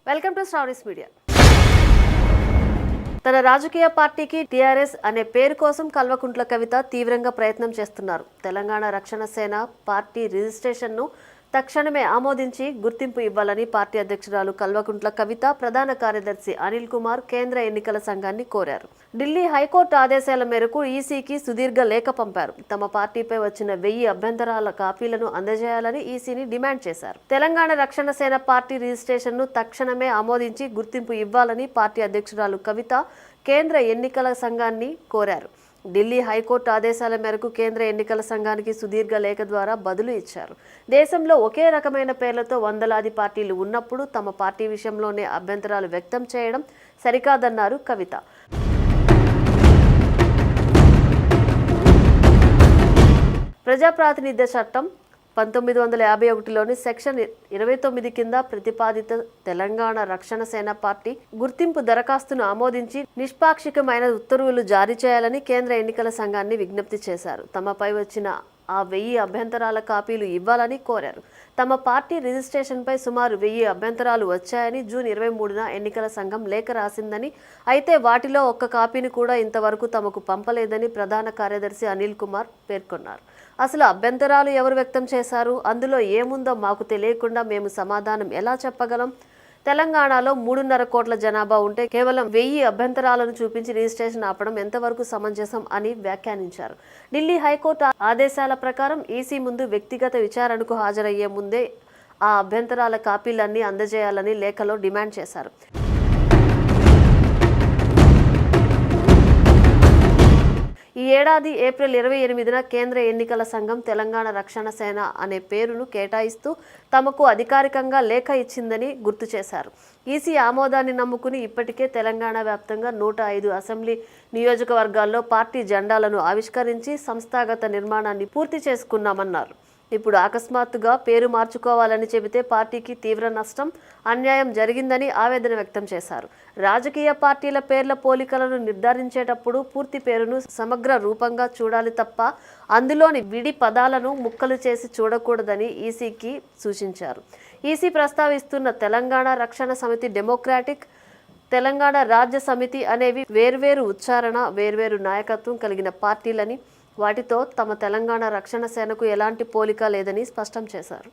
Welcome to స్టారీస్ media. తన రాజకీయ పార్టీకి టీఆర్ఎస్ అనే పేరు కోసం కల్వకుంట్ల కవిత తీవ్రంగా ప్రయత్నం చేస్తున్నారు. తెలంగాణ రక్షణ సేన పార్టీ రిజిస్ట్రేషన్ను తక్షణమే ఆమోదించి గుర్తింపు ఇవ్వాలని పార్టీ అధ్యక్షురాలు కల్వకుంట్ల కవిత ప్రధాన కార్యదర్శి అనిల్ కుమార్ కేంద్ర ఎన్నికల సంఘాన్ని కోరారు. ఢిల్లీ హైకోర్టు ఆదేశాల మేరకు ఈసీకి సుదీర్ఘ లేఖ పంపారు. తమ పార్టీపై వచ్చిన 1000 అభ్యంతరాల కాపీలను అందజేయాలని ఈసీని డిమాండ్ చేశారు. తెలంగాణ రక్షణ సేన పార్టీ రిజిస్ట్రేషన్ను తక్షణమే ఆమోదించి గుర్తింపు ఇవ్వాలని పార్టీ అధ్యక్షురాలు కవిత కేంద్ర ఎన్నికల సంఘాన్ని కోరారు. ఢిల్లీ హైకోర్టు ఆదేశాల మేరకు కేంద్ర ఎన్నికల సంఘానికి సుదీర్ఘ లేఖ ద్వారా బదులు ఇచ్చారు. దేశంలో ఒకే రకమైన పేర్లతో వందలాది పార్టీలు ఉన్నప్పుడు తమ పార్టీ విషయంలోనే అభ్యంతరాలు వ్యక్తం చేయడం సరికాదన్నారు కవిత. ప్రజాప్రాతినిధ్య చట్టం 1951లోని సెక్షన్ 29 కింద ప్రతిపాదిత తెలంగాణ రక్షణ సేన పార్టీ గుర్తింపు దరఖాస్తును ఆమోదించి నిష్పాక్షికమైన ఉత్తర్వులు జారీ చేయాలని కేంద్ర ఎన్నికల సంఘాన్ని విజ్ఞప్తి చేశారు. తమపై వచ్చిన ఆ 1000 అభ్యంతరాల కాపీలు ఇవ్వాలని కోరారు. తమ పార్టీ రిజిస్ట్రేషన్పై సుమారు 1000 అభ్యంతరాలు వచ్చాయని జూన్ 23న ఎన్నికల సంఘం లేఖ రాసిందని, అయితే వాటిలో ఒక్క కాపీని కూడా ఇంతవరకు తమకు పంపలేదని ప్రధాన కార్యదర్శి అనిల్ కుమార్ పేర్కొన్నారు. అసలు అభ్యంతరాలు ఎవరు వ్యక్తం చేశారు, అందులో ఏముందో మాకు తెలియకుండా మేము సమాధానం ఎలా చెప్పగలం? తెలంగాణలో 3.5 కోట్ల జనాభా ఉంటే కేవలం 1000 అభ్యంతరాలను చూపించి రిజిస్ట్రేషన్ ఆపడం ఎంతవరకు సమంజసం అని వ్యాఖ్యానించారు. ఢిల్లీ హైకోర్టు ఆదేశాల ప్రకారం ఈసీ ముందు వ్యక్తిగత విచారణకు హాజరయ్యే ముందే ఆ అభ్యంతరాల కాపీలన్నీ అందజేయాలని లేఖలో డిమాండ్ చేశారు. ఈ ఏడాది ఏప్రిల్ 28న కేంద్ర ఎన్నికల సంఘం తెలంగాణ రక్షణ సేన అనే పేరును కేటాయిస్తూ తమకు అధికారికంగా లేఖ ఇచ్చిందని గుర్తు చేశారు. ఈసీ ఆమోదాన్ని నమ్ముకుని ఇప్పటికే తెలంగాణ వ్యాప్తంగా 105 అసెంబ్లీ నియోజకవర్గాల్లో పార్టీ జెండాలను ఆవిష్కరించి సంస్థాగత నిర్మాణాన్ని పూర్తి చేసుకున్నామన్నారు. ఇప్పుడు అకస్మాత్తుగా పేరు మార్చుకోవాలని చెబితే పార్టీకి తీవ్ర నష్టం, అన్యాయం జరిగిందని ఆవేదన వ్యక్తం చేశారు. రాజకీయ పార్టీల పేర్ల పోలికలను నిర్ధారించేటప్పుడు పూర్తి పేరును సమగ్ర రూపంగా చూడాలి తప్ప అందులోని విడి పదాలను ముక్కలు చేసి చూడకూడదని ఈసీకి సూచించారు. ఈసీ ప్రస్తావిస్తున్న తెలంగాణ రక్షణ సమితి, డెమోక్రాటిక్ తెలంగాణ రాజ్య సమితి అనేవి వేర్వేరు ఉచ్చారణ, వేర్వేరు నాయకత్వం కలిగిన పార్టీలని, వాటితో తమ తెలంగాణ రక్షణ సేనకు ఎలాంటి పోలిక లేదని స్పష్టం చేశారు.